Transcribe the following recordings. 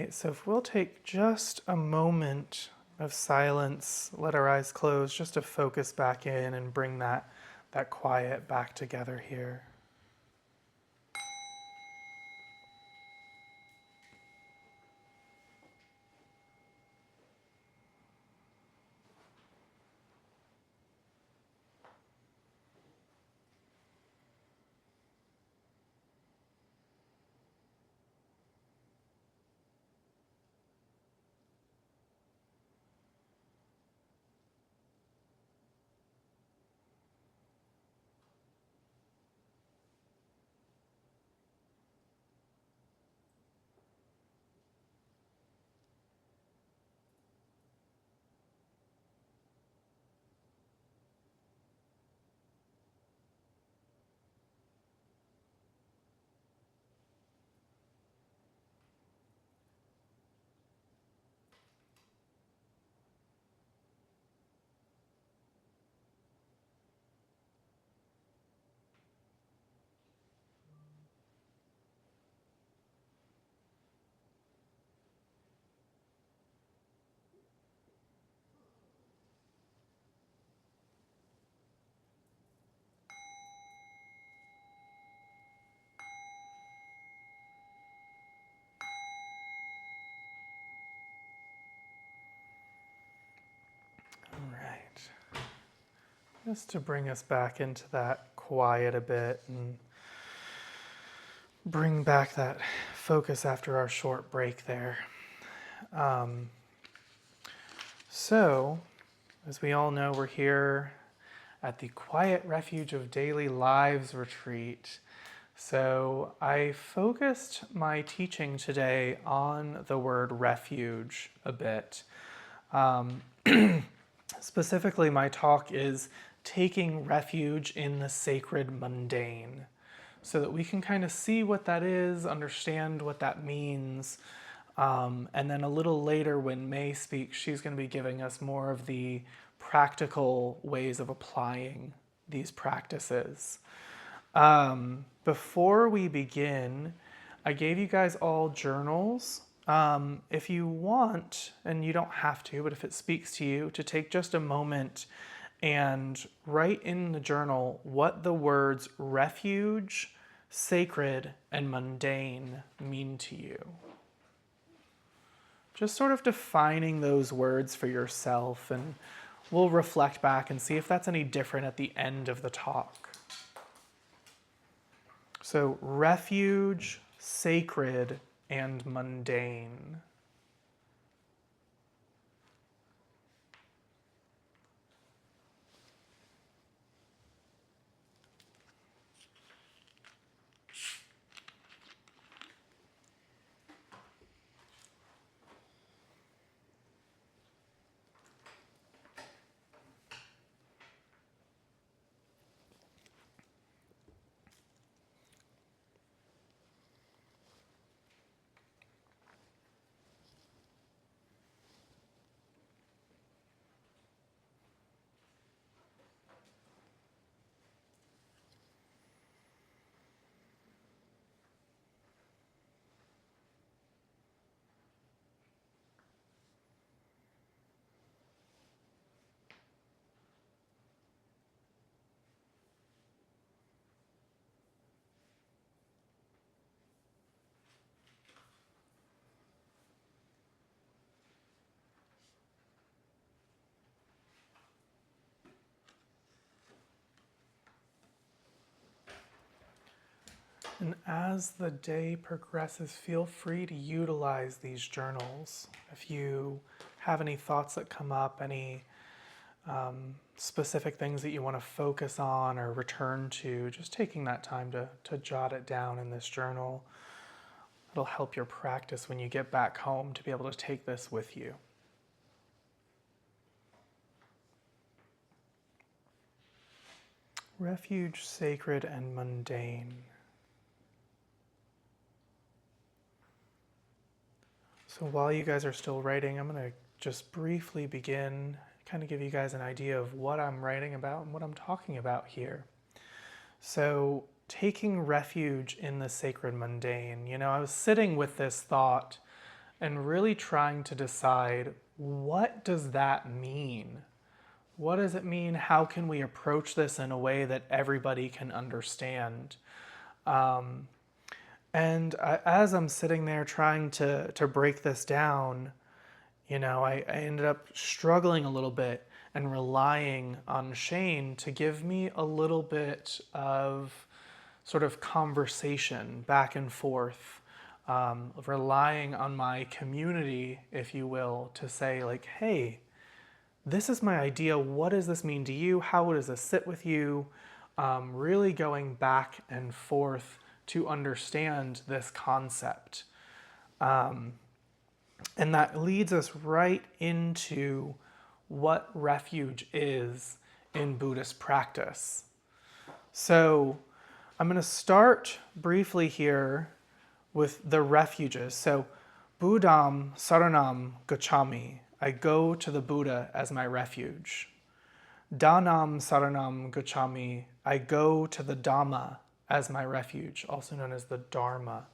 right, so if we'll take just a moment of silence, let our eyes close, just to focus back in and bring that quiet back together here. All right. Just to bring us back into that quiet a bit and bring back that focus after our short break there. So, as we all know, we're here at the Quiet Refuge of Daily Lives retreat. So I focused my teaching today on the word refuge a bit. Specifically, my talk is taking refuge in the sacred mundane, so that we can kind of see what that is, understand what that means. And then a little later when May speaks, she's going to be giving us more of the practical ways of applying these practices. Before we begin, I gave you guys all journals. If you want, and you don't have to, but if it speaks to you, to take just a moment and write in the journal what the words refuge, sacred, and mundane mean to you. Just sort of defining those words for yourself, and we'll reflect back and see if that's any different at the end of the talk. So, refuge, sacred, and mundane. And as the day progresses, feel free to utilize these journals. If you have any thoughts that come up, any specific things that you want to focus on or return to, just taking that time to jot it down in this journal. It'll help your practice when you get back home to be able to take this with you. Refuge, sacred, and mundane. So while you guys are still writing, I'm going to just briefly begin, kind of give you guys an idea of what I'm writing about and what I'm talking about here. So, taking refuge in the sacred mundane. You know, I was sitting with this thought and really trying to decide, what does that mean? What does it mean? How can we approach this in a way that everybody can understand? As I'm sitting there trying to break this down, I ended up struggling a little bit and relying on Shane to give me a little bit of sort of conversation back and forth, relying on my community, if you will, to say like, hey, this is my idea. What does this mean to you? How does this sit with you? Really going back and forth to understand this concept. And that leads us right into what refuge is in Buddhist practice. So I'm going to start briefly here with the refuges. So Buddham Saranam Gacchami. I go to the Buddha as my refuge. Dhanam Saranam Gacchami. I go to the Dhamma as my refuge, also known as the Dharma.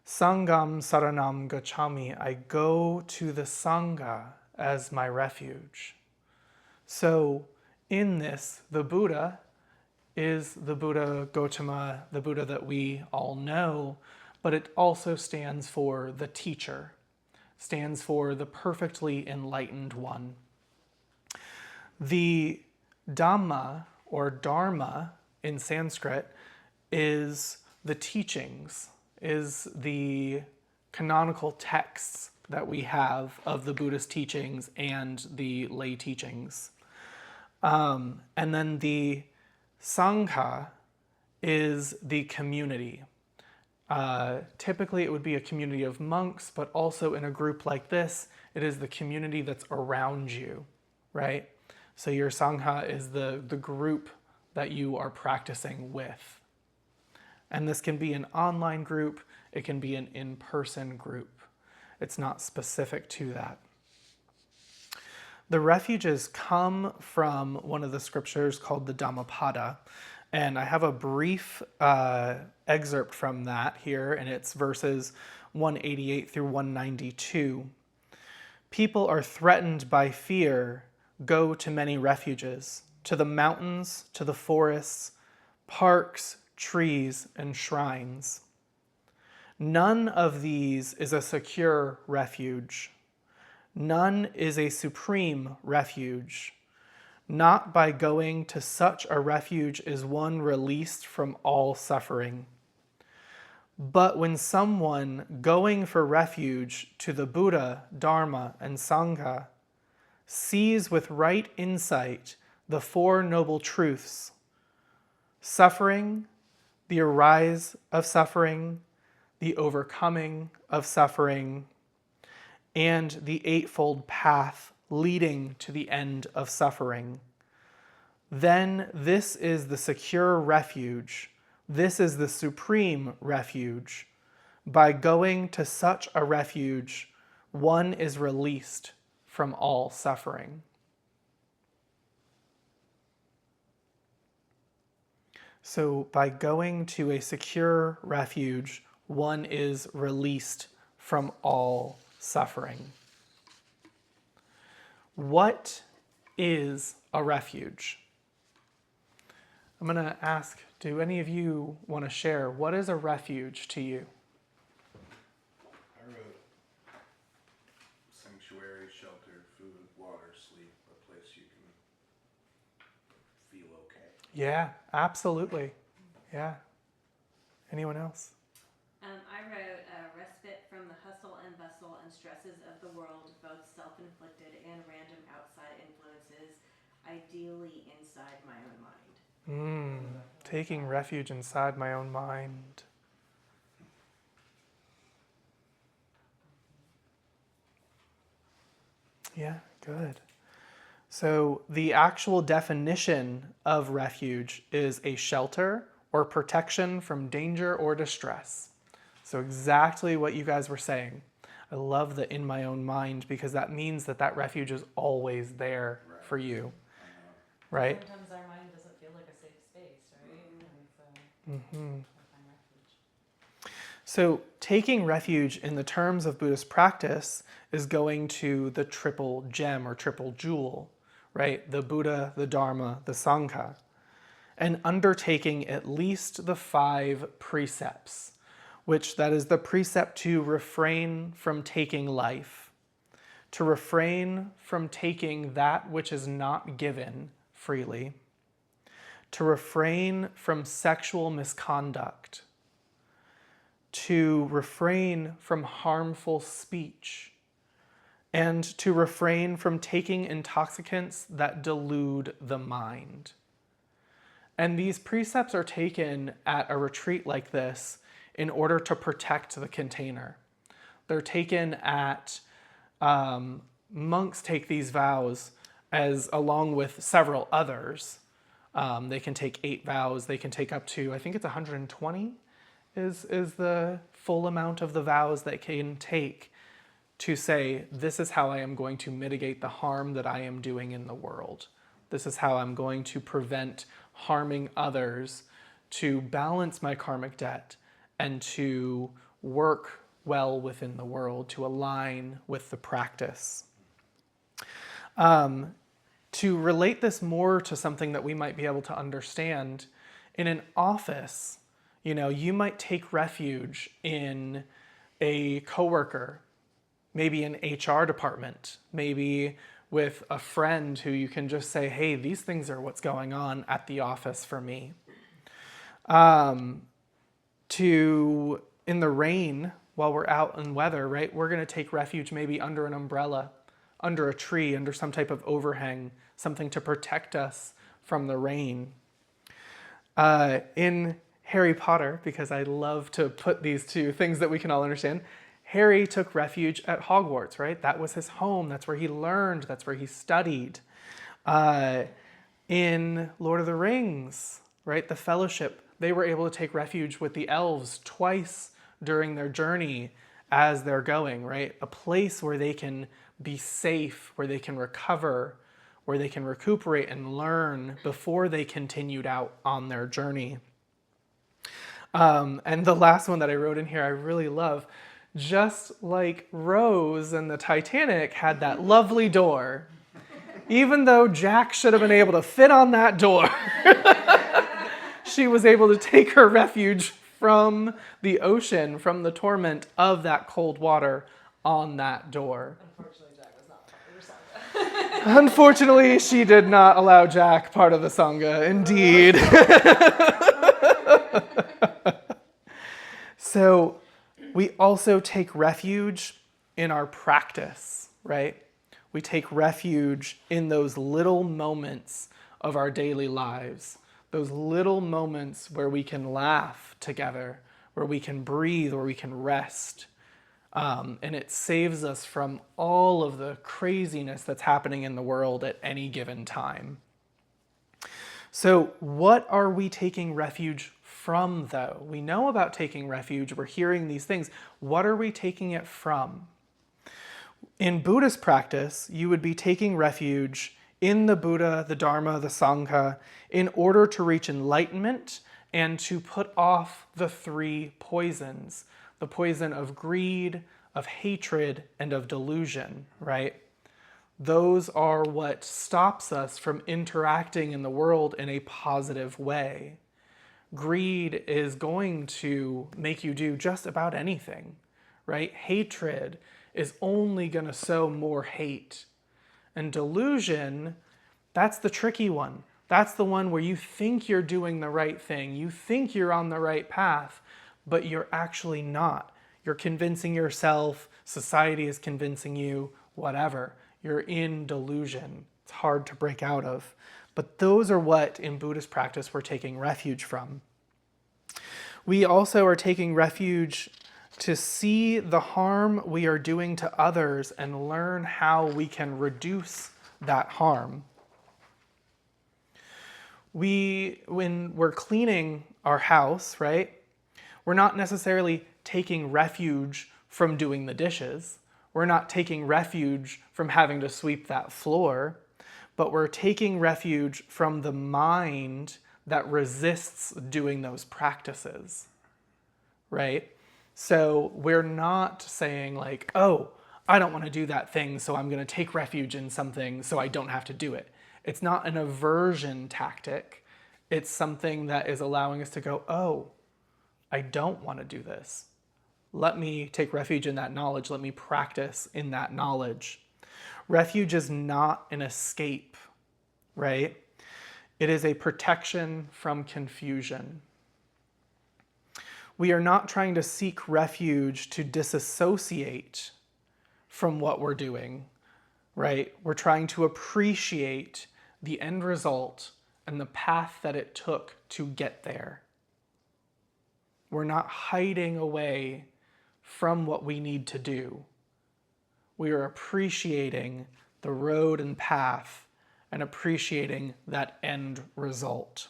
Sangham Saranam Gacchami. I go to the Sangha as my refuge. So in this, the Buddha is the Buddha Gautama, the Buddha that we all know, but it also stands for the teacher, stands for the perfectly enlightened one. The Dhamma or Dharma in Sanskrit is the teachings, is the canonical texts that we have of the Buddhist teachings and the lay teachings. And then the Sangha is the community. Typically it would be a community of monks, but also in a group like this, it is the community that's around you, right? So your Sangha is the group that you are practicing with. And this can be an online group, it can be an in-person group. It's not specific to that. The refuges come from one of the scriptures called the Dhammapada, and I have a brief excerpt from that here, and it's verses 188 through 192. People are threatened by fear, go to many refuges, to the mountains, to the forests, parks, trees, and shrines. None of these is a secure refuge. None is a supreme refuge. Not by going to such a refuge is one released from all suffering. But when someone going for refuge to the Buddha, Dharma, and Sangha sees with right insight the Four Noble Truths, suffering, the arise of suffering, the overcoming of suffering, and the Eightfold Path leading to the end of suffering, then this is the secure refuge. This is the supreme refuge. By going to such a refuge, one is released from all suffering. So by going to a secure refuge, one is released from all suffering. What is a refuge? I'm going to ask, do any of you want to share, what is a refuge to you? I wrote sanctuary, shelter, food, water, sleep, a place you can feel okay. Yeah, absolutely. Yeah. Anyone else? I wrote respite from the hustle and bustle and stresses of the world, both self-inflicted and random outside influences, ideally inside my own mind. Taking refuge inside my own mind. Yeah, good. So the actual definition of refuge is a shelter or protection from danger or distress. So exactly what you guys were saying. I love the in my own mind because that means that that refuge is always there for you, right? Sometimes our mind doesn't feel like a safe space, right? And so find refuge. So taking refuge in the terms of Buddhist practice is going to the triple gem or triple jewel, right? The Buddha, the Dharma, the Sangha, and undertaking at least the 5 precepts, which that is the precept to refrain from taking life, to refrain from taking that which is not given freely, to refrain from sexual misconduct, to refrain from harmful speech, and to refrain from taking intoxicants that delude the mind. And these precepts are taken at a retreat like this in order to protect the container. They're taken at, monks take these vows as along with several others. They can take 8 vows, they can take up to, I think it's 120 is the full amount of the vows that can take to say, this is how I am going to mitigate the harm that I am doing in the world. This is how I'm going to prevent harming others, to balance my karmic debt, and to work well within the world, to align with the practice. To relate this more to something that we might be able to understand, in an office, you might take refuge in a coworker, maybe an HR department, maybe with a friend who you can just say, hey, these things are what's going on at the office for me. In the rain, while we're out in weather, right, we're going to take refuge maybe under an umbrella, under a tree, under some type of overhang, something to protect us from the rain. In Harry Potter, because I love to put these two things that we can all understand, Harry took refuge at Hogwarts, right? That was his home. That's where he learned. That's where he studied. In Lord of the Rings, right? The Fellowship, they were able to take refuge with the elves twice during their journey as they're going, right? A place where they can be safe, where they can recover, where they can recuperate and learn before they continued out on their journey. And the last one that I wrote in here, I really love. Just like Rose and the Titanic had that lovely door, even though Jack should have been able to fit on that door, she was able to take her refuge from the ocean, from the torment of that cold water on that door. Unfortunately, Jack was not part of your Sangha. Unfortunately, she did not allow Jack part of the Sangha, indeed. So we also take refuge in our practice, right? We take refuge in those little moments of our daily lives, those little moments where we can laugh together, where we can breathe, where we can rest. And it saves us from all of the craziness that's happening in the world at any given time. So what are we taking refuge from, though? We know about taking refuge. We're hearing these things. What are we taking it from? In Buddhist practice, you would be taking refuge in the Buddha, the Dharma, the Sangha, in order to reach enlightenment and to put off the 3 poisons, the poison of greed, of hatred, and of delusion, right? Those are what stops us from interacting in the world in a positive way. Greed is going to make you do just about anything, right? Hatred is only going to sow more hate. And delusion, that's the tricky one. That's the one where you think you're doing the right thing. You think you're on the right path, but you're actually not. You're convincing yourself, society is convincing you, whatever. You're in delusion. It's hard to break out of. But those are what, in Buddhist practice, we're taking refuge from. We also are taking refuge to see the harm we are doing to others and learn how we can reduce that harm. When we're cleaning our house, right, we're not necessarily taking refuge from doing the dishes. We're not taking refuge from having to sweep that floor, but we're taking refuge from the mind that resists doing those practices, right? So we're not saying like, oh, I don't want to do that thing, so I'm going to take refuge in something so I don't have to do it. It's not an aversion tactic. It's something that is allowing us to go, oh, I don't want to do this. Let me take refuge in that knowledge. Let me practice in that knowledge. Refuge is not an escape, right? It is a protection from confusion. We are not trying to seek refuge to disassociate from what we're doing, right? We're trying to appreciate the end result and the path that it took to get there. We're not hiding away from what we need to do. We are appreciating the road and path and appreciating that end result.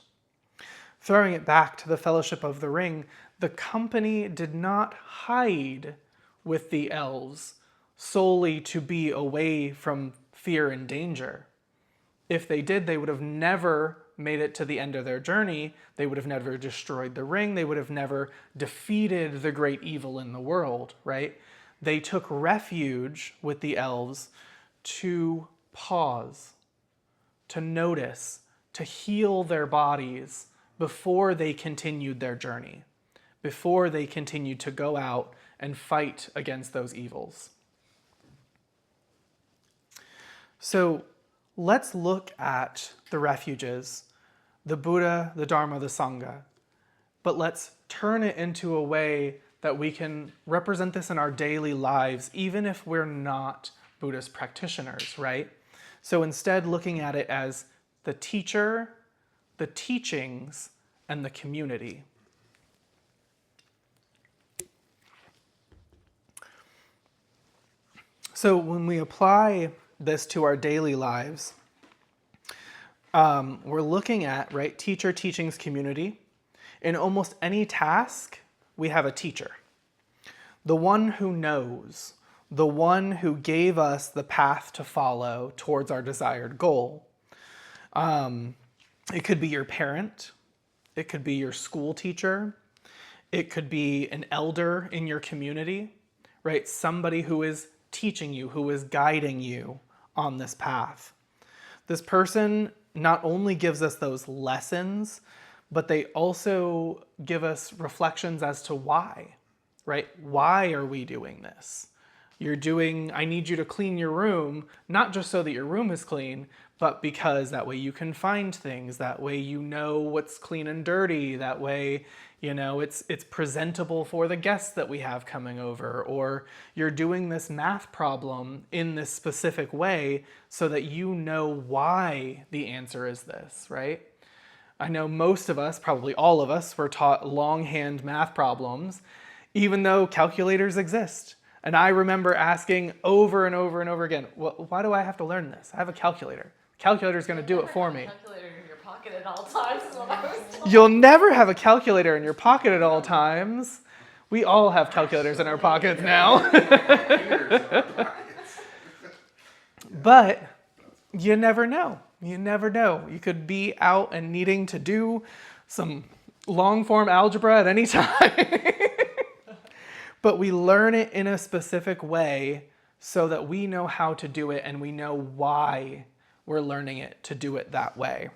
Throwing it back to the Fellowship of the Ring, the company did not hide with the elves solely to be away from fear and danger. If they did, they would have never made it to the end of their journey. They would have never destroyed the ring. They would have never defeated the great evil in the world, right? They took refuge with the elves to pause, to notice, to heal their bodies before they continued their journey, before they continued to go out and fight against those evils. So let's look at the refuges, the Buddha, the Dharma, the Sangha, but let's turn it into a way that we can represent this in our daily lives, even if we're not Buddhist practitioners, right? So instead, looking at it as the teacher, the teachings, and the community. So when we apply this to our daily lives, we're looking at, right, teacher, teachings, community. In almost any task, we have a teacher. The one who knows, the one who gave us the path to follow towards our desired goal. It could be your parent. It could be your school teacher. It could be an elder in your community, right? Somebody who is teaching you, who is guiding you on this path. This person not only gives us those lessons, but they also give us reflections as to why, right? Why are we doing this? I need you to clean your room, not just so that your room is clean, but because that way you can find things, that way you know what's clean and dirty, that way, it's presentable for the guests that we have coming over, or you're doing this math problem in this specific way so that you know why the answer is this, right? I know most of us, probably all of us, were taught longhand math problems, even though calculators exist. And I remember asking over and over and over again, well, why do I have to learn this? I have a calculator. Calculator's going to do it for me. Calculator in your pocket at all times is what I was told. You'll never have a calculator in your pocket at all times. We all have calculators in our pockets now. But you never know. You never know. You could be out and needing to do some long-form algebra at any time. But we learn it in a specific way so that we know how to do it and we know why we're learning it to do it that way.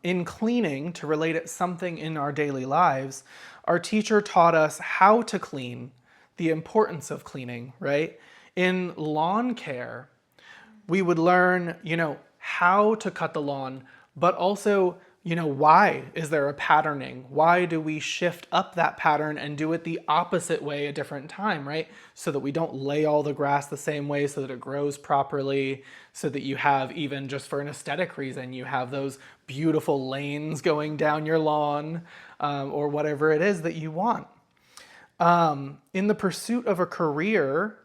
In cleaning, to relate it something in our daily lives, our teacher taught us how to clean, the importance of cleaning, right? In lawn care, we would learn, how to cut the lawn, but also, why is there a patterning? Why do we shift up that pattern and do it the opposite way a different time, right? So that we don't lay all the grass the same way, so that it grows properly, so that you have, even just for an aesthetic reason, you have those beautiful lanes going down your lawn, or whatever it is that you want. In the pursuit of a career,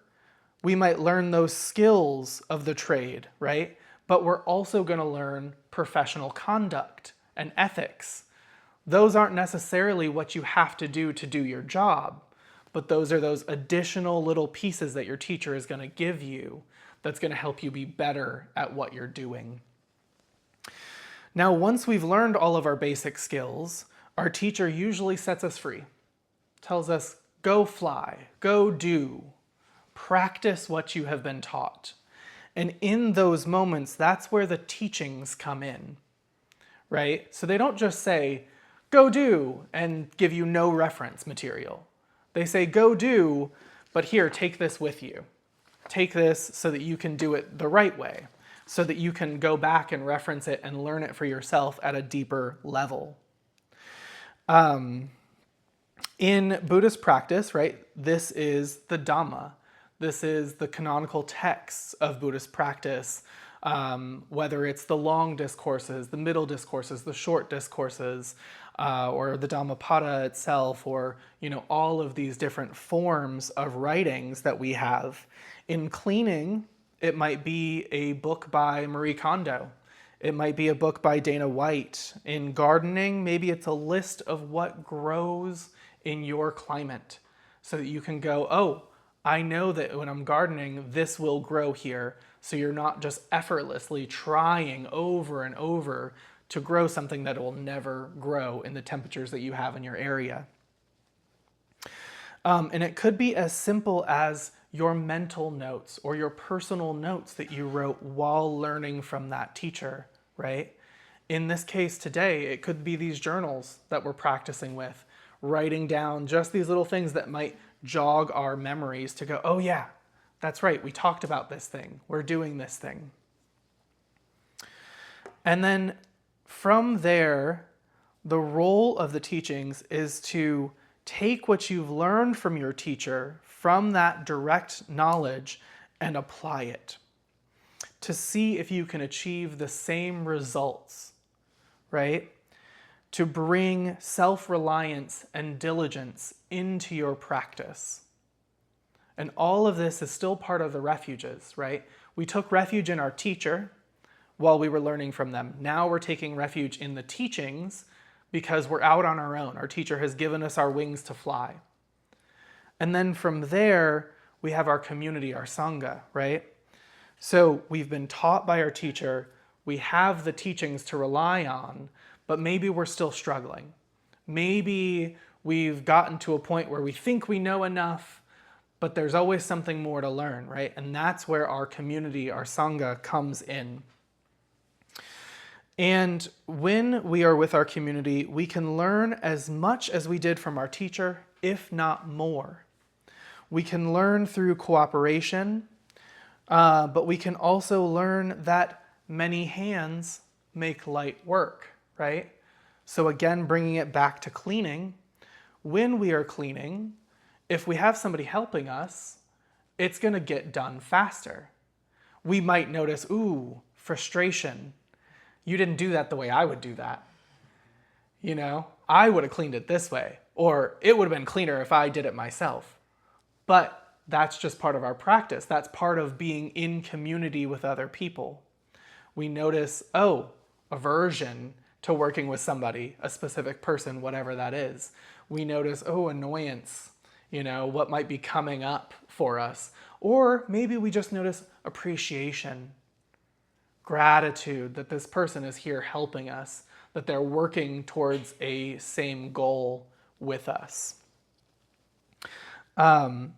we might learn those skills of the trade, right? But we're also going to learn professional conduct and ethics. Those aren't necessarily what you have to do your job, but those are those additional little pieces that your teacher is going to give you that's going to help you be better at what you're doing. Now, once we've learned all of our basic skills, our teacher usually sets us free. tells us, go fly, go do, practice what you have been taught. And in those moments, that's where the teachings come in, right? So they don't just say, go do, and give you no reference material. They say, go do, but here, take this with you. Take this so that you can do it the right way, so that you can go back and reference it and learn it for yourself at a deeper level. In Buddhist practice, right, this is the Dhamma. This is the canonical texts of Buddhist practice, whether it's the long discourses, the middle discourses, the short discourses, or the Dhammapada itself, or all of these different forms of writings that we have. In cleaning, it might be a book by Marie Kondo. It might be a book by Dana White. In gardening, maybe it's a list of what grows in your climate, so that you can go, oh, I know that when I'm gardening, this will grow here. So you're not just effortlessly trying over and over to grow something that will never grow in the temperatures that you have in your area. And it could be as simple as your mental notes or your personal notes that you wrote while learning from that teacher, right? In this case today, it could be these journals that we're practicing with, writing down just these little things that might jog our memories to go, oh yeah, that's right, we talked about this thing, we're doing this thing. And then from there, the role of the teachings is to take what you've learned from your teacher, from that direct knowledge, and apply it to see if you can achieve the same results, right? To bring self-reliance and diligence into your practice. And all of this is still part of the refuges, right? We took refuge in our teacher while we were learning from them. Now we're taking refuge in the teachings because we're out on our own. Our teacher has given us our wings to fly. And then from there, we have our community, our Sangha, right? So we've been taught by our teacher, we have the teachings to rely on, but maybe we're still struggling. Maybe we've gotten to a point where we think we know enough, but there's always something more to learn, right? And that's where our community, our Sangha, comes in. And when we are with our community, we can learn as much as we did from our teacher, if not more. We can learn through cooperation, but we can also learn that many hands make light work, right? So again, bringing it back to cleaning, when we are cleaning, if we have somebody helping us, it's going to get done faster. We might notice, ooh, frustration. You didn't do that the way I would do that. I would have cleaned it this way, or it would have been cleaner if I did it myself. But that's just part of our practice. That's part of being in community with other people. We notice, aversion to working with somebody, a specific person, whatever that is. We notice, annoyance, what might be coming up for us. Or maybe we just notice appreciation, gratitude that this person is here helping us, that they're working towards a same goal with us. I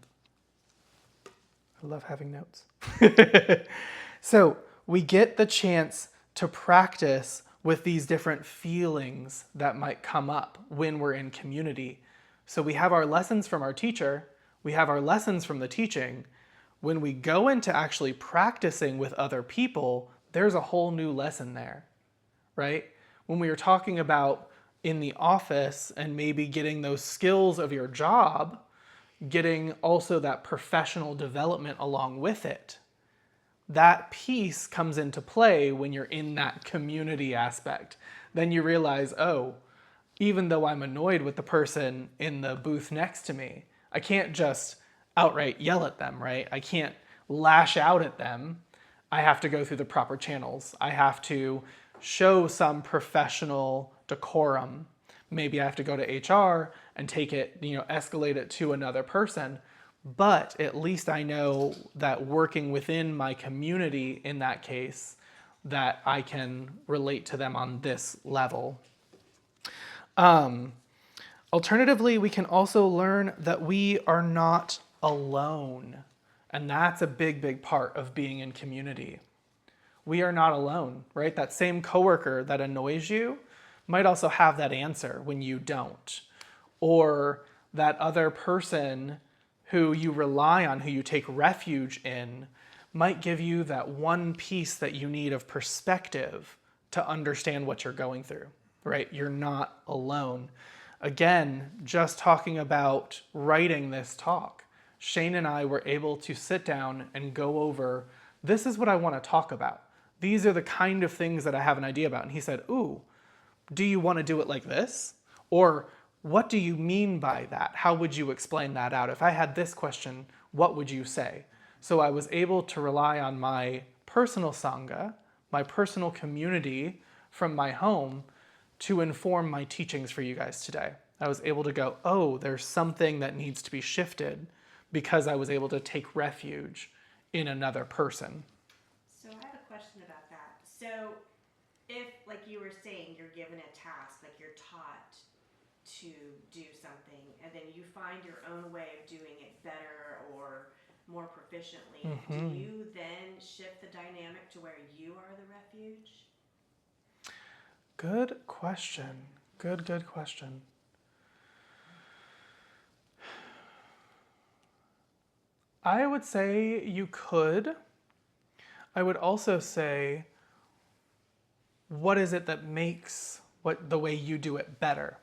love having notes. So we get the chance to practice with these different feelings that might come up when we're in community. So we have our lessons from our teacher, we have our lessons from the teaching. When we go into actually practicing with other people, there's a whole new lesson there, right? When we were talking about in the office and maybe getting those skills of your job, getting also that professional development along with it, that piece comes into play when you're in that community aspect. Then you realize, even though I'm annoyed with the person in the booth next to me, I can't just outright yell at them, right? I can't lash out at them. I have to go through the proper channels. I have to show some professional decorum. Maybe I have to go to HR and take it, escalate it to another person. But at least I know that working within my community in that case, that I can relate to them on this level. Alternatively, we can also learn that we are not alone. And that's a big, big part of being in community. We are not alone, right? That same coworker that annoys you might also have that answer when you don't. Or that other person who you rely on, who you take refuge in, might give you that one piece that you need of perspective to understand what you're going through, right? You're not alone. Again, just talking about writing this talk, Shane and I were able to sit down and go over, this is what I want to talk about. These are the kind of things that I have an idea about. And he said, ooh, do you want to do it like this? Or what do you mean by that? How would you explain that out? If I had this question, what would you say? So I was able to rely on my personal sangha, my personal community from my home to inform my teachings for you guys today. I was able to go, oh, there's something that needs to be shifted because I was able to take refuge in another person. So I have a question about that. So if, like you were saying, you're given a task, like you're taught to do something, and then you find your own way of doing it better or more proficiently, do you then shift the dynamic to where you are the refuge? Good question. Good question. I would say you could. I would also say, what is it that makes the way you do it better?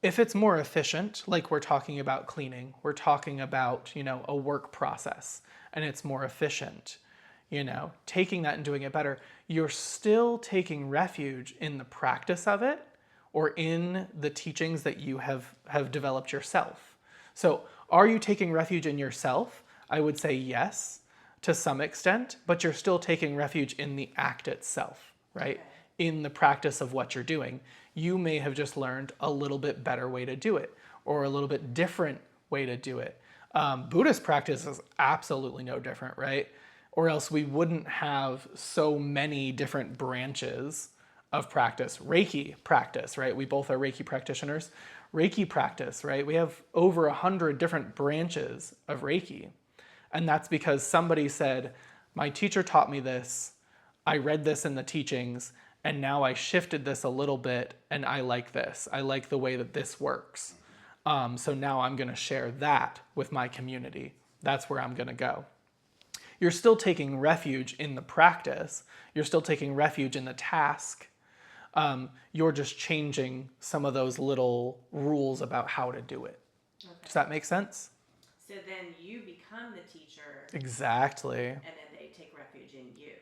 If it's more efficient, like we're talking about cleaning, we're talking about, a work process, and it's more efficient, taking that and doing it better, you're still taking refuge in the practice of it or in the teachings that you have developed yourself. So are you taking refuge in yourself? I would say yes, to some extent, but you're still taking refuge in the act itself, right? Okay. In the practice of what you're doing. You may have just learned a little bit better way to do it or a little bit different way to do it. Buddhist practice is absolutely no different, right? Or else we wouldn't have so many different branches of practice. Reiki practice, right? We both are Reiki practitioners. Reiki practice, right? We have over 100 different branches of Reiki. And that's because somebody said, my teacher taught me this, I read this in the teachings, and now I shifted this a little bit, and I like this. I like the way that this works. So now I'm going to share that with my community. That's where I'm going to go. You're still taking refuge in the practice. You're still taking refuge in the task. You're just changing some of those little rules about how to do it. Okay. Does that make sense? So then you become the teacher, Exactly. and then they take refuge in you.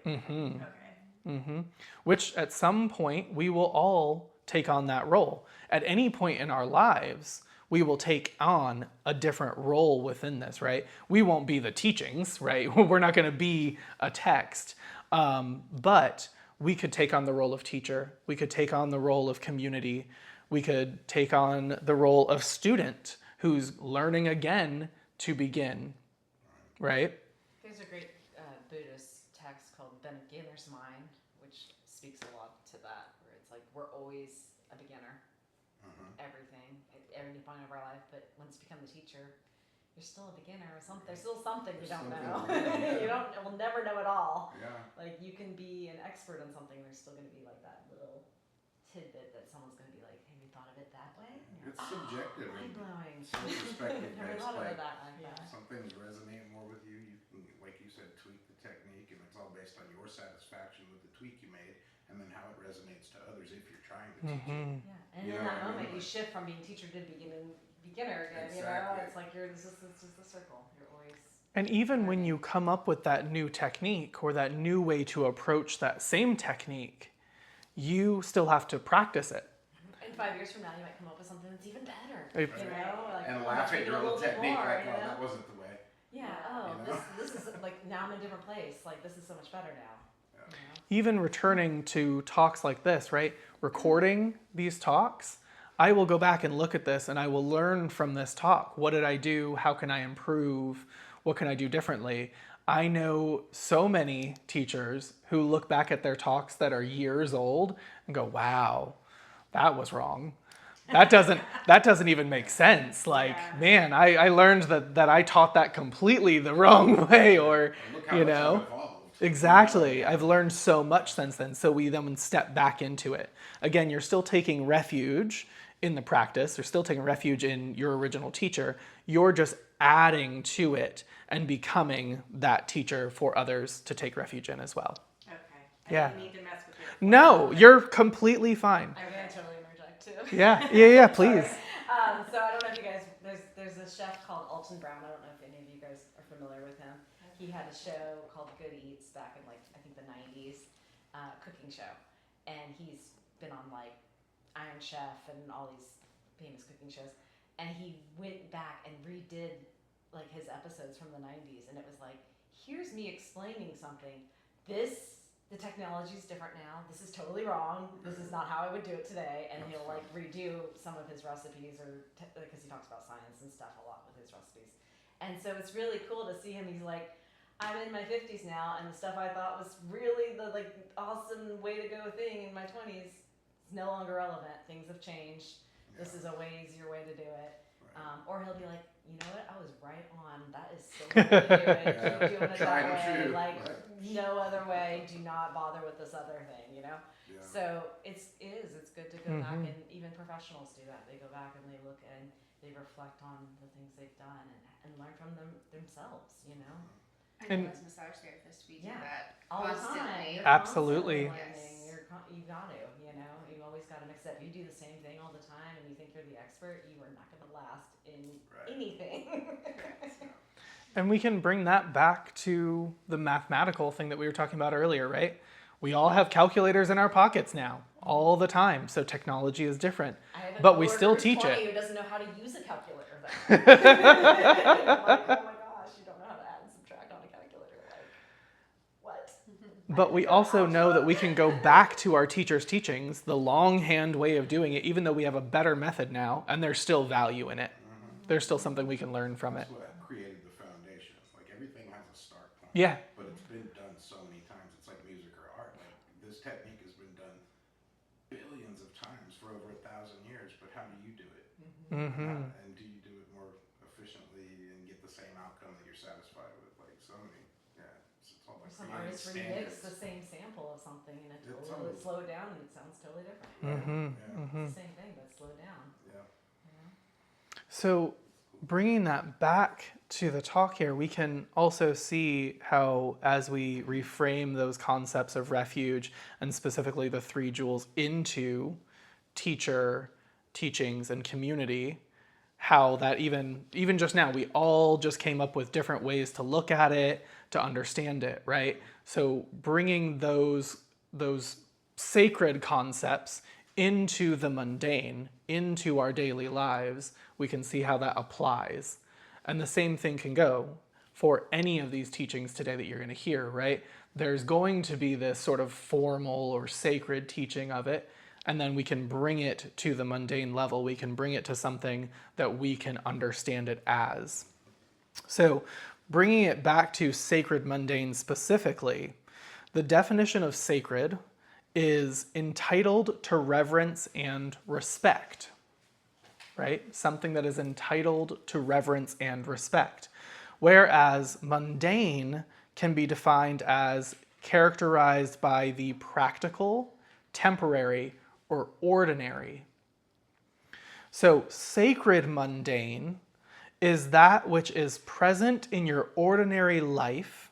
Okay. Which at some point we will all take on that role. At any point in our lives, we will take on a different role within this, right? We won't be the teachings, right? We're not going to be a text. But we could take on the role of teacher. We could take on the role of community. We could take on the role of student who's learning again to begin, right? There's a great Buddhist text called The Beginner's Mind, which speaks a lot to that, where it's like we're always a beginner, everything, at every point of our life, but once you become the teacher, you're still a beginner or something. There's still something you don't know. We'll never know it all. Yeah. Like you can be an expert on something, there's still going to be like that little tidbit that someone's going to be like, have you thought of it that way? It's subjective. Mind blowing. Perspective Never based. thought of Like, it that way. Yeah. some things resonate more with you. You can, like you said, tweak the technique, and it's all based on your satisfaction with the tweak you made, and then how it resonates to others if you're trying to teach it. Yeah, and You in know that what I moment, mean? you shift from being teacher to beginner again. Exactly. It's like this is the circle. You're always. And even when you come up with that new technique or that new way to approach that same technique, you still have to practice it. In 5 years from now, you might come up with something that's even better. Right. Like, And laugh at tweak it your a own little bit technique, more, like, you oh, know? that wasn't the way. Yeah. Oh, You know? this is like now I'm in a different place. Like this is so much better now. Yeah. You know? Even returning to talks like this, right? Recording these talks, I will go back and look at this and I will learn from this talk. What did I do? How can I improve? What can I do differently? I know so many teachers who look back at their talks that are years old and go, wow, that was wrong. that doesn't even make sense. Like, Yeah. man, I learned that I taught that completely the wrong way, or Look how you much know. I've evolved. Exactly. I've learned so much since then. So we then step back into it. Again, you're still taking refuge in the practice. You're still taking refuge in your original teacher. You're just adding to it and becoming that teacher for others to take refuge in as well. Okay. Yeah. I didn't mean to mess with your No, you're completely fine. I'm gonna totally interject too. Yeah, please. So I don't know if you guys, there's a chef called Alton Brown. I don't know if any of you guys are familiar with him. He had a show called Good Eats back in, like, I think the 90s, cooking show. And he's been on, like, Iron Chef and all these famous cooking shows. And he went back and redid, like, his episodes from the 90s. And it was like, here's me explaining something. The technology is different now. This is totally wrong. This is not how I would do it today. And he'll, like, redo some of his recipes, or because he talks about science and stuff a lot with his recipes. And so it's really cool to see him. He's like, I'm in my 50s now, and the stuff I thought was really the, like, awesome way to go thing in my 20s is no longer relevant. Things have changed. Yeah. This is a way easier way to do it. Right. Or he'll be like, you know what? I was right on. That is still the way to do it. Yeah. Keep doing it Tried that and way. true. Like, Right. no other way. Do not bother with this other thing, you know? Yeah. So it's good to go back, and even professionals do that. They go back and they look and they reflect on the things they've done and learn from themselves, you know? I know And- as massage therapists, we do Yeah. that All the constantly. time. You're Absolutely. constantly learning. Yes. You got to, you know? You always got to mix it up. You do the same thing all the time and you think you're the expert, you are not going to last in Right. anything. And we can bring that back to the mathematical thing that we were talking about earlier, right? We all have calculators in our pockets now, all the time. So technology is different. I have a But we coworker still who's teach 20 it. who doesn't know how to use a calculator. I'm like, oh my gosh, you don't know how to add and subtract on a calculator. Like, what? But we also know that we can go back to our teacher's teachings, the longhand way of doing it, even though we have a better method now, and there's still value in it. There's still something we can learn from it. That's what created the foundation. Like, everything has a start point. Yeah. But it's been done so many times. It's like music or art. Like, this technique has been done billions of times for over 1,000 years. But how do you do it? And do you do it more efficiently and get the same outcome that you're satisfied with? Like, so many. Yeah. It's all about Some creating artists remix standards. the same sample of something and it It's totally totally- slow down and it sounds totally different. Yeah. It's the same thing, but slowed down. Yeah. You know? So, bringing that back to the talk here, we can also see how, as we reframe those concepts of refuge and specifically the three jewels into teacher, teachings, and community, how that even just now, we all just came up with different ways to look at it, to understand it, right? So bringing those sacred concepts into the mundane, into our daily lives, we can see how that applies. And the same thing can go for any of these teachings today that you're going to hear, right? There's going to be this sort of formal or sacred teaching of it, and then we can bring it to the mundane level. We can bring it to something that we can understand it as. So bringing it back to sacred mundane specifically, the definition of sacred is entitled to reverence and respect, right? Something that is entitled to reverence and respect. Whereas mundane can be defined as characterized by the practical, temporary, or ordinary. So sacred mundane is that which is present in your ordinary life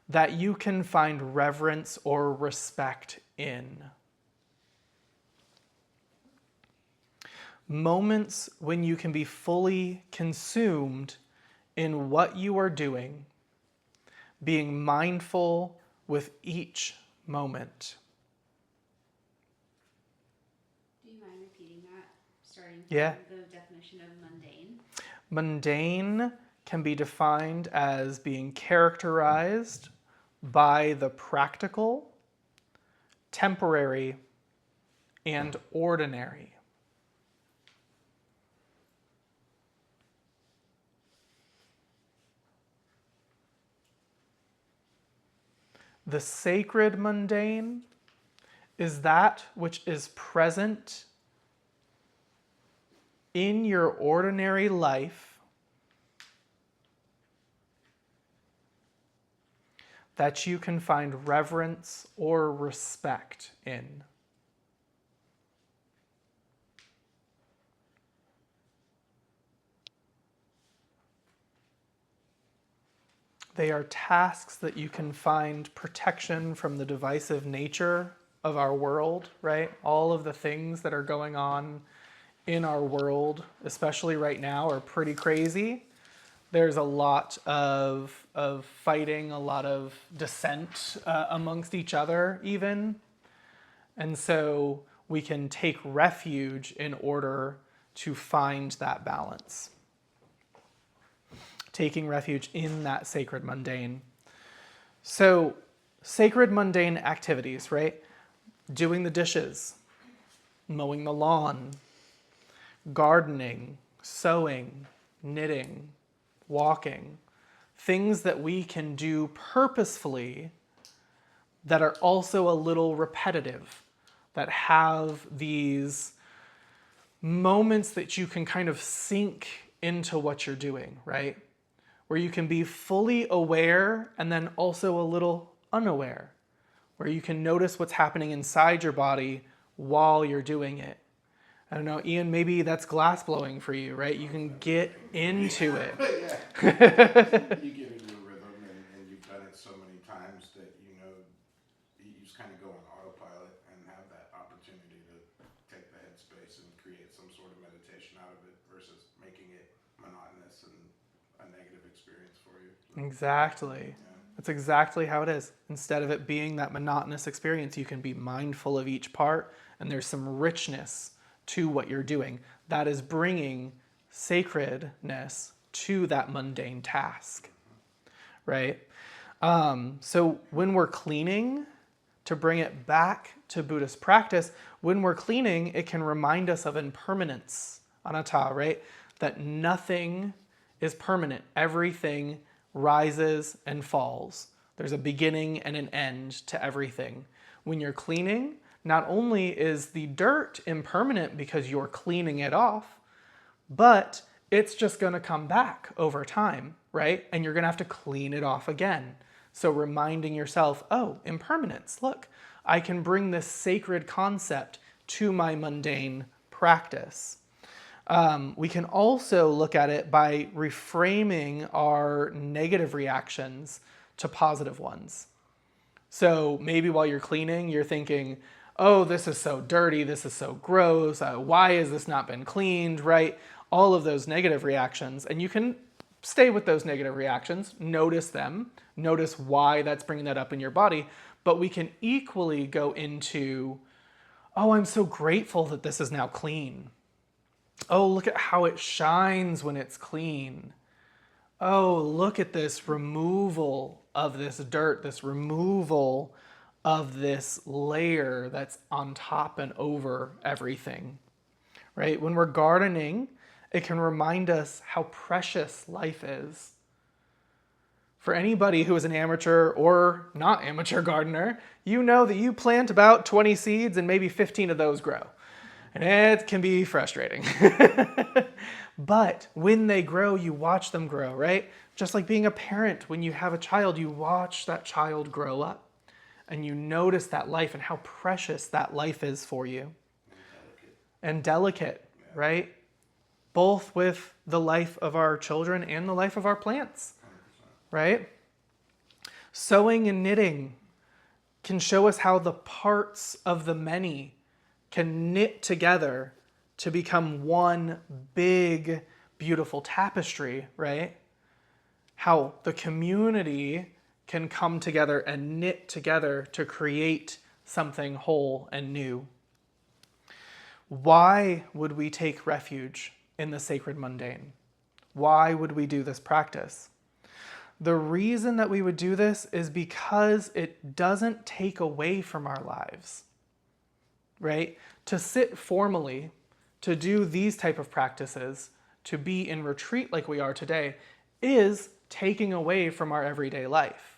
that you can find reverence or respect in. Moments when you can be fully consumed in what you are doing, being mindful with each moment. Do you mind repeating that, starting Yeah. from the definition of mundane? Mundane can be defined as being characterized by the practical, temporary, and ordinary. The sacred mundane is that which is present in your ordinary life that you can find reverence or respect in. They are tasks that you can find protection from the divisive nature of our world, right? All of the things that are going on in our world, especially right now, are pretty crazy. There's a lot of fighting, a lot of dissent amongst each other even. And so we can take refuge in order to find that balance. Taking refuge in that sacred mundane. So, sacred mundane activities, right? Doing the dishes, mowing the lawn, gardening, sewing, knitting, walking. Things that we can do purposefully that are also a little repetitive, that have these moments that you can kind of sink into what you're doing, right? Where you can be fully aware and then also a little unaware, where you can notice what's happening inside your body while you're doing it. I don't know, Ian, maybe that's glass blowing for you, right? You can get into it. You get into a rhythm and you've done it so many times that you just kind of go on autopilot and have that opportunity to take the headspace and create some sort of meditation out of it versus making it monotonous and a negative experience for you. Exactly. That's exactly how it is. Instead of it being that monotonous experience, you can be mindful of each part, and there's some richness to what you're doing. That is bringing sacredness to that mundane task, right? So when we're cleaning, to bring it back to Buddhist practice, when we're cleaning, it can remind us of impermanence, anatta, right? That nothing is permanent. Everything rises and falls. There's a beginning and an end to everything. When you're cleaning, not only is the dirt impermanent because you're cleaning it off, but it's just going to come back over time, right? And you're going to have to clean it off again. So reminding yourself, oh, impermanence, look, I can bring this sacred concept to my mundane practice. We can also look at it by reframing our negative reactions to positive ones. So maybe while you're cleaning, you're thinking, oh, this is so dirty, this is so gross, why has this not been cleaned, right? All of those negative reactions. And you can stay with those negative reactions, notice them, notice why that's bringing that up in your body, but we can equally go into, oh, I'm so grateful that this is now clean. Oh, look at how it shines when it's clean. Oh, look at this removal of this dirt, this removal of this layer that's on top and over everything, right? When we're gardening, it can remind us how precious life is. For anybody who is an amateur or not amateur gardener, you know that you plant about 20 seeds and maybe 15 of those grow. And it can be frustrating. But when they grow, you watch them grow, right? Just like being a parent, when you have a child, you watch that child grow up. And you notice that life and how precious that life is for you. And delicate, right? Both with the life of our children and the life of our plants, right? Sewing and knitting can show us how the parts of the many can knit together to become one big, beautiful tapestry, right? How the community can come together and knit together to create something whole and new. Why would we take refuge in the sacred mundane? Why would we do this practice? The reason that we would do this is because it doesn't take away from our lives, right? To sit formally, to do these type of practices, to be in retreat like we are today, is taking away from our everyday life.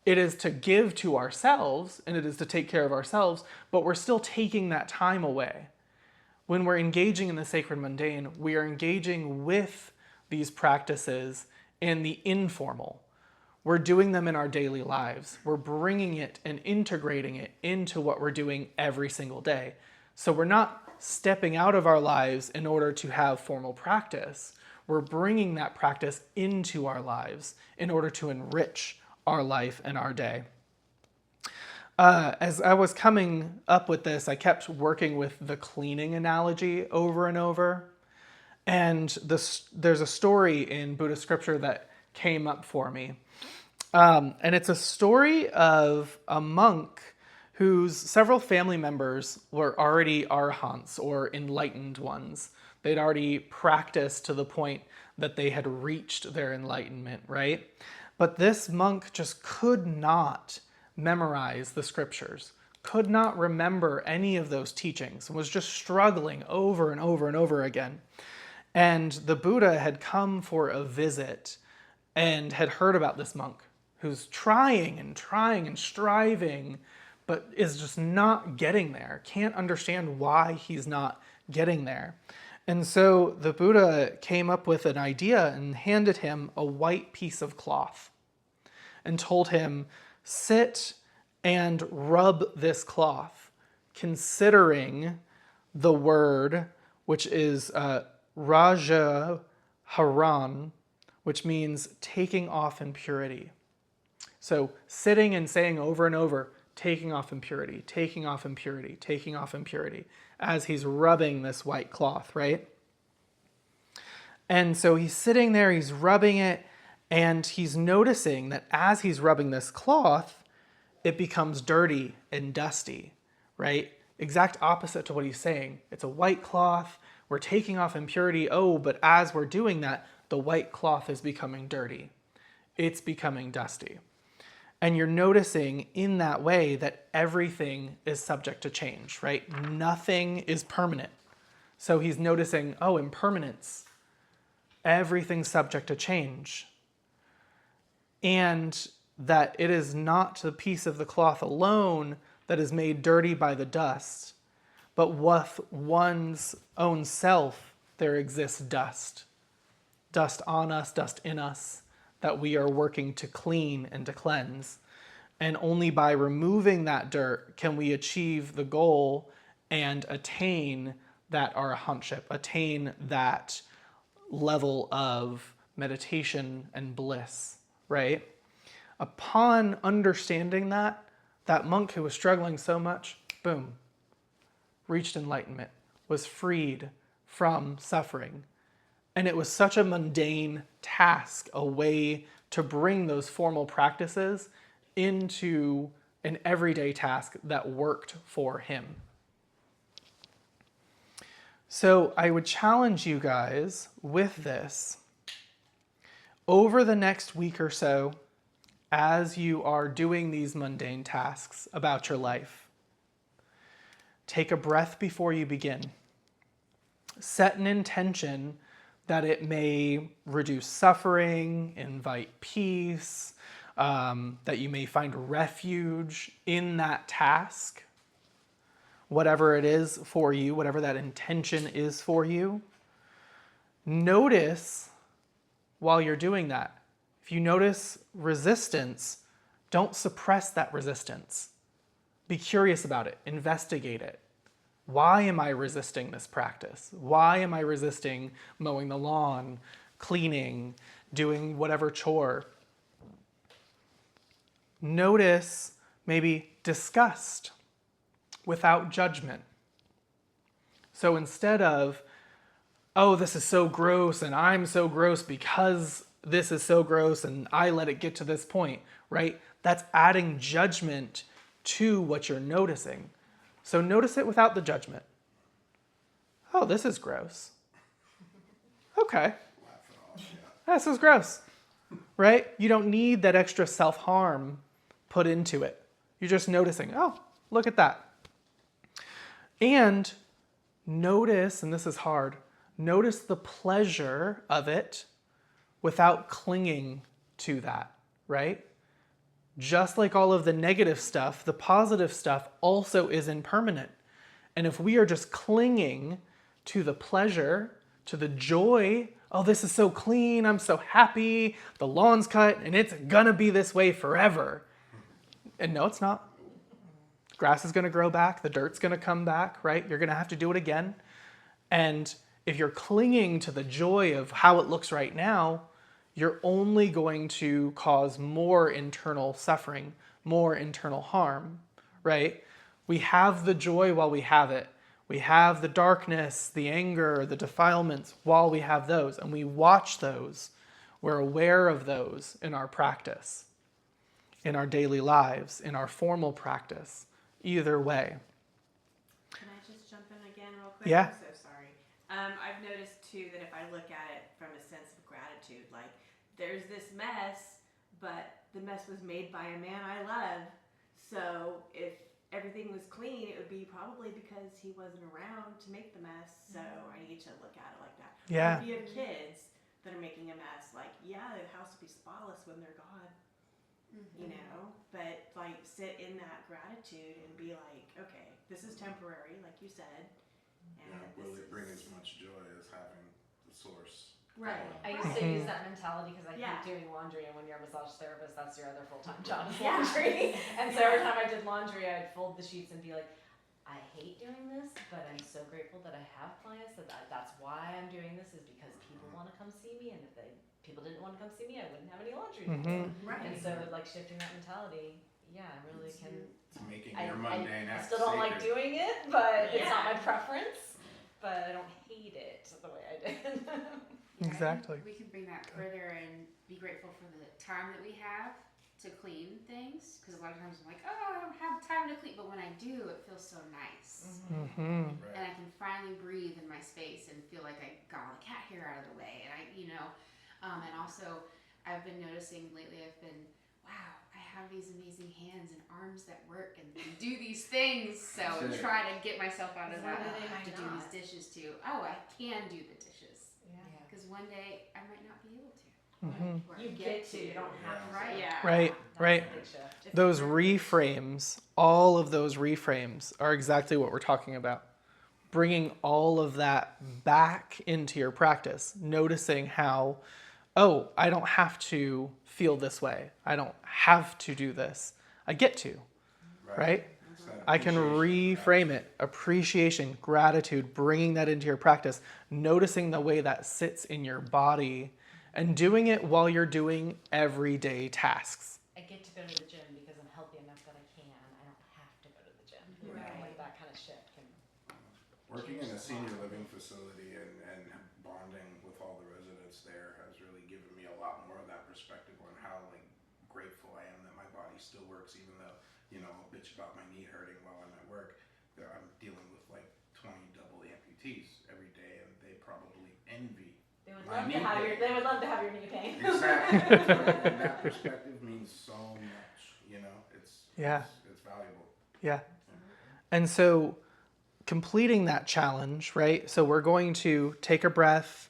It is to give to ourselves, and it is to take care of ourselves, but we're still taking that time away. When we're engaging in the sacred mundane, we are engaging with these practices in the informal. We're doing them in our daily lives. We're bringing it and integrating it into what we're doing every single day. So we're not stepping out of our lives in order to have formal practice. We're bringing that practice into our lives in order to enrich our life and our day. As I was coming up with this, I kept working with the cleaning analogy over and over. And there's a story in Buddhist scripture that came up for me. And it's a story of a monk whose several family members were already arhants, or enlightened ones. They'd already practiced to the point that they had reached their enlightenment, right? But this monk just could not memorize the scriptures, could not remember any of those teachings, and was just struggling over and over and over again. And the Buddha had come for a visit and had heard about this monk who's trying and striving, but is just not getting there, can't understand why he's not getting there. And so the Buddha came up with an idea and handed him a white piece of cloth and told him, sit and rub this cloth, considering the word, which is Raja Haran, which means taking off impurity. So sitting and saying over and over, taking off impurity, taking off impurity, taking off impurity, as he's rubbing this white cloth, right? And so he's sitting there, he's rubbing it, and he's noticing that as he's rubbing this cloth, it becomes dirty and dusty, right? Exact opposite to what he's saying. It's a white cloth, we're taking off impurity, but as we're doing that, the white cloth is becoming dirty. It's becoming dusty. And you're noticing in that way that everything is subject to change, right? Nothing is permanent. So he's noticing, impermanence. Everything's subject to change. And that it is not the piece of the cloth alone that is made dirty by the dust, but with one's own self there exists dust. Dust on us, dust in us, that we are working to clean and to cleanse. And only by removing that dirt can we achieve the goal and attain that arahantship, attain that level of meditation and bliss, right? Upon understanding that monk who was struggling so much, boom, reached enlightenment, was freed from suffering. And it was such a mundane task, a way to bring those formal practices into an everyday task that worked for him. So I would challenge you guys with this. Over the next week or so, as you are doing these mundane tasks about your life, take a breath before you begin. Set an intention that it may reduce suffering, invite peace, that you may find refuge in that task, whatever it is for you, whatever that intention is for you. Notice while you're doing that. If you notice resistance, don't suppress that resistance. Be curious about it, investigate it. Why am I resisting this practice? Why am I resisting mowing the lawn, cleaning, doing whatever chore? Notice maybe disgust without judgment. So instead of, this is so gross and I'm so gross because this is so gross and I let it get to this point, right? That's adding judgment to what you're noticing. So notice it without the judgment. This is gross. Okay. This is gross, right? You don't need that extra self-harm put into it. You're just noticing, look at that. And notice, and this is hard, notice the pleasure of it without clinging to that, right? Just like all of the negative stuff, the positive stuff also is impermanent. And if we are just clinging to the pleasure, to the joy. Oh, this is so clean. I'm so happy. The lawn's cut and it's gonna be this way forever. And no, it's not. Grass is gonna grow back. The dirt's gonna come back, right? You're gonna have to do it again. And if you're clinging to the joy of how it looks right now, you're only going to cause more internal suffering, more internal harm, right? We have the joy while we have it. We have the darkness, the anger, the defilements while we have those, and we watch those. We're aware of those in our practice, in our daily lives, in our formal practice, either way. Can I just jump in again real quick? Yeah. I'm so sorry. I've noticed too that if I look at it from a sense of gratitude, like there's this mess, but the mess was made by a man I love. So if everything was clean, it would be probably because he wasn't around to make the mess. So I need to look at it like that. Yeah. Or if you have kids that are making a mess, like, yeah, the house will be spotless when they're gone, you know, but like sit in that gratitude and be like, okay, this is temporary, like you said. And Will it bring as much joy as having the source? Right. I used to use that mentality because I hate doing laundry, and when you're a massage therapist, that's your other full-time job is laundry. And so every time I did laundry, I'd fold the sheets and be like, I hate doing this, but I'm so grateful that I have clients. That's why I'm doing this, is because people want to come see me, and if people didn't want to come see me, I wouldn't have any laundry to do. Right. And so like shifting that mentality, really can. It's making your mundane I act still don't like sacred. doing it, but it's not my preference. But I don't hate it the way I did. Exactly. We can bring that further and be grateful for the time that we have to clean things. Because a lot of times I'm like, oh, I don't have time to clean. But when I do, it feels so nice. Mm-hmm. Right. And I can finally breathe in my space and feel like I got all the cat hair out of the way. And and also I've been noticing lately, wow, I have these amazing hands and arms that work and do these things. So I'm trying to get myself out of that. I have to do these dishes too. Oh, I can do the dishes. Because one day I might not be able to. Mm-hmm. Or You get to, you don't have to. Right. Yeah. Right, right. That's a big shift. Those reframes, all of those reframes are exactly what we're talking about. Bringing all of that back into your practice, noticing how, oh, I don't have to feel this way. I don't have to do this. I get to, right? It's that I can appreciation, reframe it. Appreciation, gratitude, bringing that into your practice, noticing the way that sits in your body, and doing it while you're doing everyday tasks. I get to go to the gym because I'm healthy enough that I can. I don't have to go to the gym. You know, like that kind of shift can. Working in a senior living facility and bonding with all the residents there has really given me a lot more of that perspective on how grateful I am that my body still works, even though I'll bitch about my knee hurting while I'm at work. I'm dealing with 20 double amputees every day, and they probably envy. They would My love to knee have pain. your. They would love to have your knee pain. Exactly. And that perspective means so much. It's valuable. Yeah. And so completing that challenge, right? So we're going to take a breath.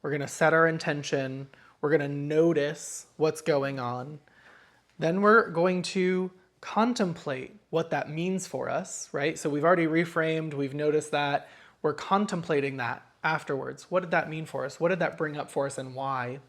We're going to set our intention. We're going to notice what's going on. Then we're going to contemplate what that means for us, right? So we've already reframed. We've noticed that. We're contemplating that afterwards. What did that mean for us? What did that bring up for us and why?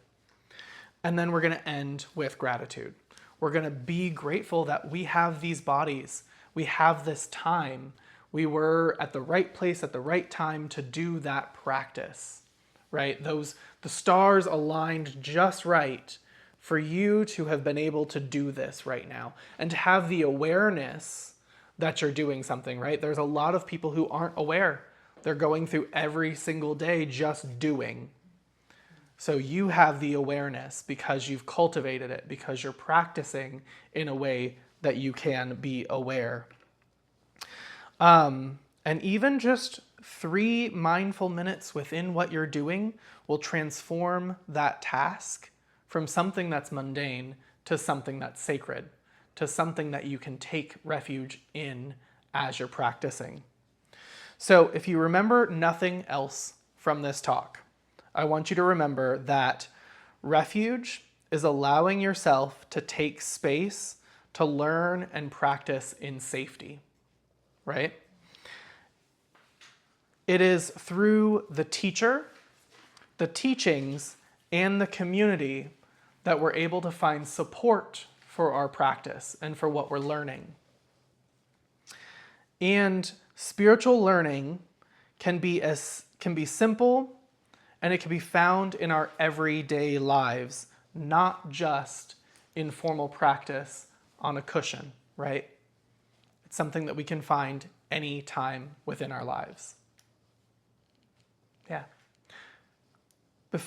And then we're going to end with gratitude. We're going to be grateful that we have these bodies. We have this time. We were at the right place at the right time to do that practice, right? The stars aligned just right for you to have been able to do this right now and to have the awareness that you're doing something, right? There's a lot of people who aren't aware. They're going through every single day just doing. So you have the awareness because you've cultivated it, because you're practicing in a way that you can be aware. And even just 3 mindful minutes within what you're doing will transform that task from something that's mundane to something that's sacred, to something that you can take refuge in as you're practicing. So if you remember nothing else from this talk, I want you to remember that refuge is allowing yourself to take space to learn and practice in safety, right? It is through the teacher, the teachings, and the community that we're able to find support for our practice and for what we're learning. And spiritual learning can be simple, and it can be found in our everyday lives, not just in formal practice on a cushion, right? It's something that we can find any time within our lives. Yeah.